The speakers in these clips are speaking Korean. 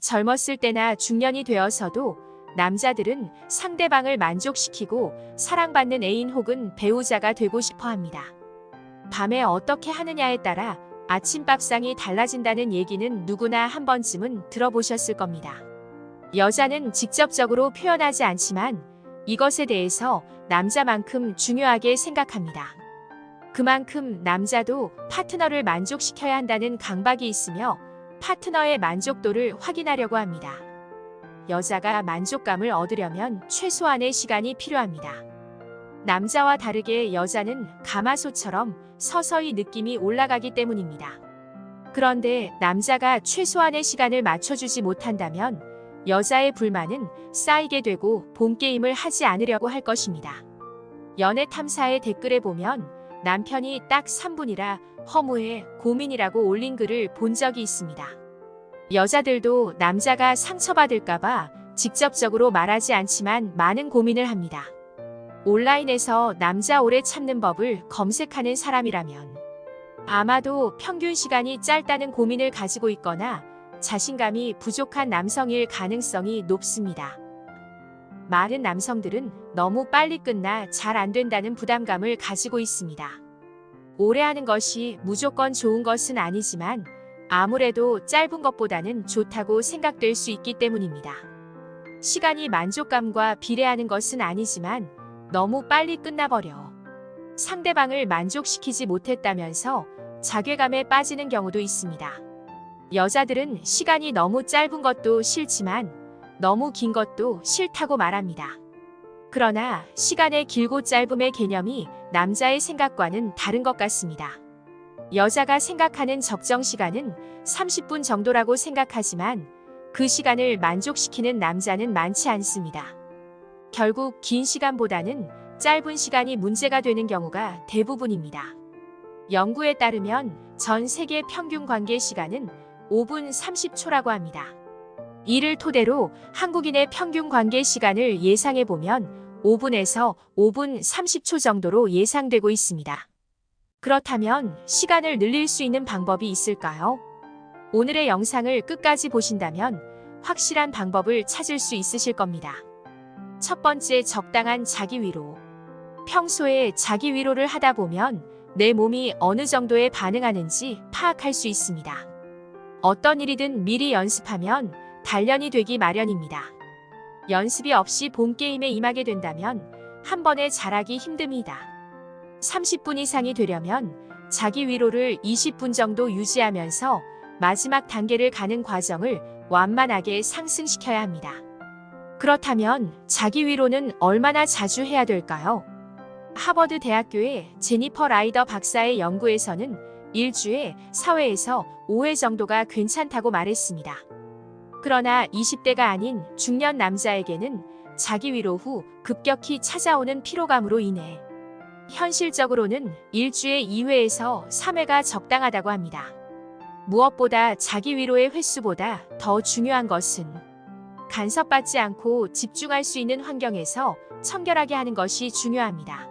젊었을 때나 중년이 되어서도 남자들은 상대방을 만족시키고 사랑받는 애인 혹은 배우자가 되고 싶어 합니다. 밤에 어떻게 하느냐에 따라 아침밥상이 달라진다는 얘기는 누구나 한 번쯤은 들어보셨을 겁니다. 여자는 직접적으로 표현하지 않지만 이것에 대해서 남자만큼 중요하게 생각합니다. 그만큼 남자도 파트너를 만족시켜야 한다는 강박이 있으며 파트너의 만족도를 확인하려고 합니다. 여자가 만족감을 얻으려면 최소한의 시간이 필요합니다. 남자와 다르게 여자는 가마솥처럼 서서히 느낌이 올라가기 때문입니다. 그런데 남자가 최소한의 시간을 맞춰주지 못한다면 여자의 불만은 쌓이게 되고 본게임을 하지 않으려고 할 것입니다. 연애 탐사의 댓글에 보면 남편이 딱 3분이라 허무해 고민이라고 올린 글을 본 적이 있습니다. 여자들도 남자가 상처받을까봐 직접적으로 말하지 않지만 많은 고민을 합니다. 온라인에서 남자 오래 참는 법을 검색하는 사람이라면 아마도 평균 시간이 짧다는 고민을 가지고 있거나 자신감이 부족한 남성일 가능성이 높습니다. 많은 남성들은 너무 빨리 끝나 잘 안 된다는 부담감을 가지고 있습니다. 오래 하는 것이 무조건 좋은 것은 아니지만 아무래도 짧은 것보다는 좋다고 생각될 수 있기 때문입니다. 시간이 만족감과 비례하는 것은 아니지만 너무 빨리 끝나버려 상대방을 만족시키지 못했다면서 자괴감에 빠지는 경우도 있습니다. 여자들은 시간이 너무 짧은 것도 싫지만 너무 긴 것도 싫다고 말합니다. 그러나 시간의 길고 짧음의 개념이 남자의 생각과는 다른 것 같습니다. 여자가 생각하는 적정 시간은 30분 정도라고 생각하지만 그 시간을 만족시키는 남자는 많지 않습니다. 결국 긴 시간보다는 짧은 시간이 문제가 되는 경우가 대부분입니다. 연구에 따르면 전 세계 평균 관계 시간은 5분 30초라고 합니다. 이를 토대로 한국인의 평균 관계 시간을 예상해보면 5분에서 5분 30초 정도로 예상되고 있습니다. 그렇다면 시간을 늘릴 수 있는 방법이 있을까요? 오늘의 영상을 끝까지 보신다면 확실한 방법을 찾을 수 있으실 겁니다. 첫 번째, 적당한 자기 위로. 평소에 자기 위로를 하다 보면 내 몸이 어느 정도에 반응하는지 파악할 수 있습니다. 어떤 일이든 미리 연습하면 단련이 되기 마련입니다. 연습이 없이 본게임에 임하게 된다면 한 번에 잘하기 힘듭니다. 30분 이상이 되려면 자기 위로를 20분 정도 유지하면서 마지막 단계를 가는 과정을 완만하게 상승시켜야 합니다. 그렇다면 자기 위로는 얼마나 자주 해야 될까요? 하버드 대학교의 제니퍼 라이더 박사의 연구에서는 일주에 4회에서 5회 정도가 괜찮다고 말했습니다. 그러나 20대가 아닌 중년 남자에게는 자기 위로 후 급격히 찾아오는 피로감으로 인해 현실적으로는 일주에 2회에서 3회가 적당하다고 합니다. 무엇보다 자기 위로의 횟수보다 더 중요한 것은 간섭받지 않고 집중할 수 있는 환경에서 청결하게 하는 것이 중요합니다.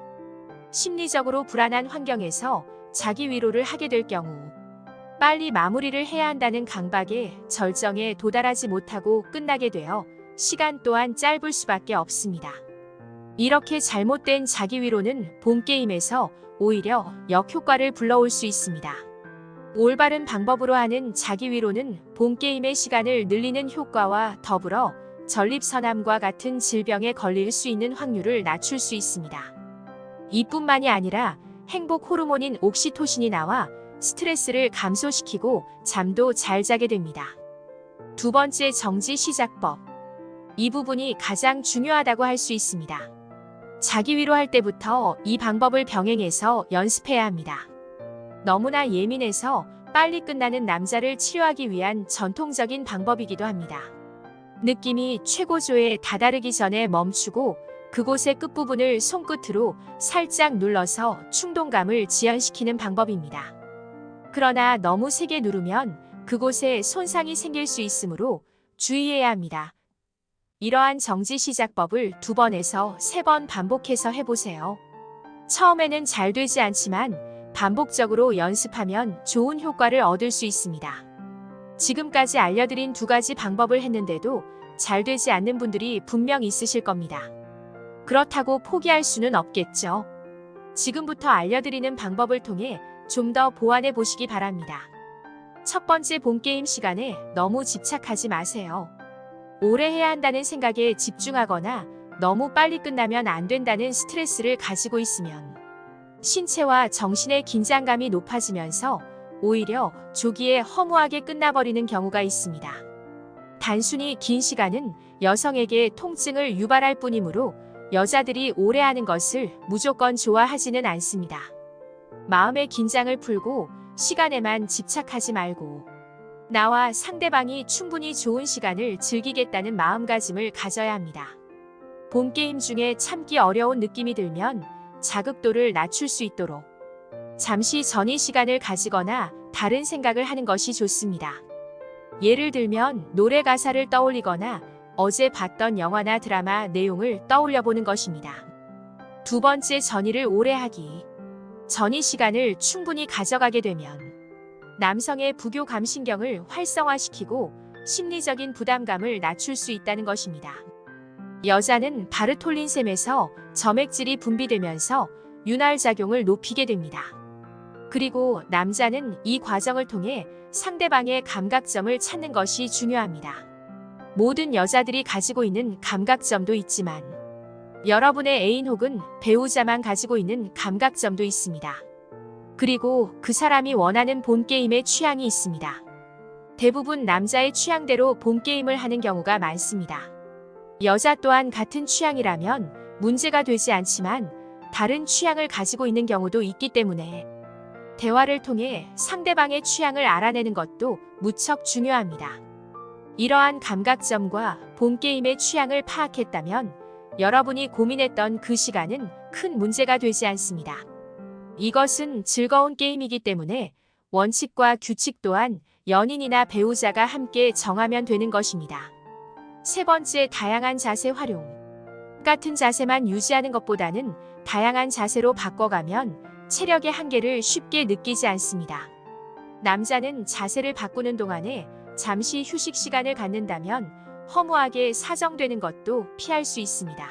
심리적으로 불안한 환경에서 자기 위로를 하게 될 경우 빨리 마무리를 해야 한다는 강박에 절정에 도달하지 못하고 끝나게 되어 시간 또한 짧을 수밖에 없습니다. 이렇게 잘못된 자기 위로는 본게임에서 오히려 역효과를 불러올 수 있습니다. 올바른 방법으로 하는 자기 위로는 본게임의 시간을 늘리는 효과와 더불어 전립선암과 같은 질병에 걸릴 수 있는 확률을 낮출 수 있습니다. 이뿐만이 아니라 행복 호르몬인 옥시토신이 나와 스트레스를 감소시키고 잠도 잘 자게 됩니다. 두 번째, 정지 시작법. 이 부분이 가장 중요하다고 할 수 있습니다. 자기 위로할 때부터 이 방법을 병행해서 연습해야 합니다. 너무나 예민해서 빨리 끝나는 남자를 치료하기 위한 전통적인 방법이기도 합니다. 느낌이 최고조에 다다르기 전에 멈추고 그곳의 끝부분을 손끝으로 살짝 눌러서 충동감을 지연시키는 방법입니다. 그러나 너무 세게 누르면 그곳에 손상이 생길 수 있으므로 주의해야 합니다. 이러한 정지 시작법을 2번에서 3번 반복해서 해보세요. 처음에는 잘 되지 않지만 반복적으로 연습하면 좋은 효과를 얻을 수 있습니다. 지금까지 알려드린 2가지 방법을 했는데도 잘 되지 않는 분들이 분명 있으실 겁니다. 그렇다고 포기할 수는 없겠죠. 지금부터 알려드리는 방법을 통해 좀 더 보완해 보시기 바랍니다. 첫 번째, 본게임 시간에 너무 집착하지 마세요. 오래 해야 한다는 생각에 집중하거나 너무 빨리 끝나면 안 된다는 스트레스를 가지고 있으면 신체와 정신의 긴장감이 높아지면서 오히려 조기에 허무하게 끝나버리는 경우가 있습니다. 단순히 긴 시간은 여성에게 통증을 유발할 뿐이므로 여자들이 오래 하는 것을 무조건 좋아하지는 않습니다. 마음의 긴장을 풀고 시간에만 집착하지 말고 나와 상대방이 충분히 좋은 시간을 즐기겠다는 마음가짐을 가져야 합니다. 본게임 중에 참기 어려운 느낌이 들면 자극도를 낮출 수 있도록 잠시 전이 시간을 가지거나 다른 생각을 하는 것이 좋습니다. 예를 들면 노래 가사를 떠올리거나 어제 봤던 영화나 드라마 내용을 떠올려 보는 것입니다. 두 번째, 전이를 오래 하기. 전이 시간을 충분히 가져가게 되면 남성의 부교 감신경을 활성화시키고 심리적인 부담감을 낮출 수 있다는 것입니다. 여자는 바르톨린샘에서 점액질이 분비되면서 윤활작용을 높이게 됩니다. 그리고 남자는 이 과정을 통해 상대방의 감각점을 찾는 것이 중요합니다. 모든 여자들이 가지고 있는 감각점도 있지만 여러분의 애인 혹은 배우자만 가지고 있는 감각점도 있습니다. 그리고 그 사람이 원하는 본게임의 취향이 있습니다. 대부분 남자의 취향대로 본게임을 하는 경우가 많습니다. 여자 또한 같은 취향이라면 문제가 되지 않지만 다른 취향을 가지고 있는 경우도 있기 때문에 대화를 통해 상대방의 취향을 알아내는 것도 무척 중요합니다. 이러한 감각점과 본게임의 취향을 파악했다면 여러분이 고민했던 그 시간은 큰 문제가 되지 않습니다. 이것은 즐거운 게임이기 때문에 원칙과 규칙 또한 연인이나 배우자가 함께 정하면 되는 것입니다. 세 번째, 다양한 자세 활용. 같은 자세만 유지하는 것보다는 다양한 자세로 바꿔가면 체력의 한계를 쉽게 느끼지 않습니다. 남자는 자세를 바꾸는 동안에 잠시 휴식 시간을 갖는다면 허무하게 사정되는 것도 피할 수 있습니다.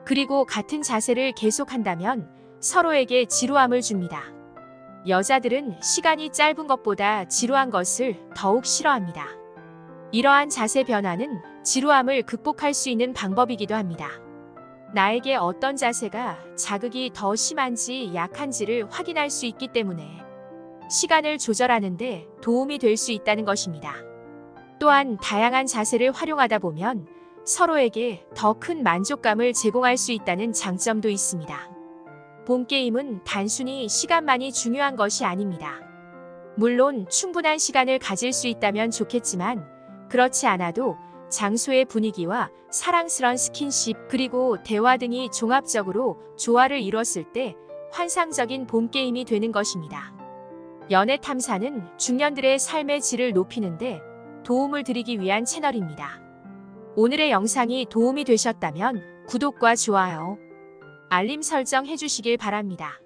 그리고 같은 자세를 계속한다면 서로에게 지루함을 줍니다. 여자들은 시간이 짧은 것보다 지루한 것을 더욱 싫어합니다. 이러한 자세 변화는 지루함을 극복할 수 있는 방법이기도 합니다. 나에게 어떤 자세가 자극이 더 심한지 약한지를 확인할 수 있기 때문에 시간을 조절하는 데 도움이 될 수 있다는 것입니다. 또한 다양한 자세를 활용하다 보면 서로에게 더 큰 만족감을 제공할 수 있다는 장점도 있습니다. 본게임은 단순히 시간만이 중요한 것이 아닙니다. 물론 충분한 시간을 가질 수 있다면 좋겠지만 그렇지 않아도 장소의 분위기와 사랑스런 스킨십 그리고 대화 등이 종합적으로 조화를 이뤘을 때 환상적인 본게임이 되는 것입니다. 연애 탐사는 중년들의 삶의 질을 높이는데 도움을 드리기 위한 채널입니다. 오늘의 영상이 도움이 되셨다면 구독과 좋아요, 알림 설정 해주시길 바랍니다.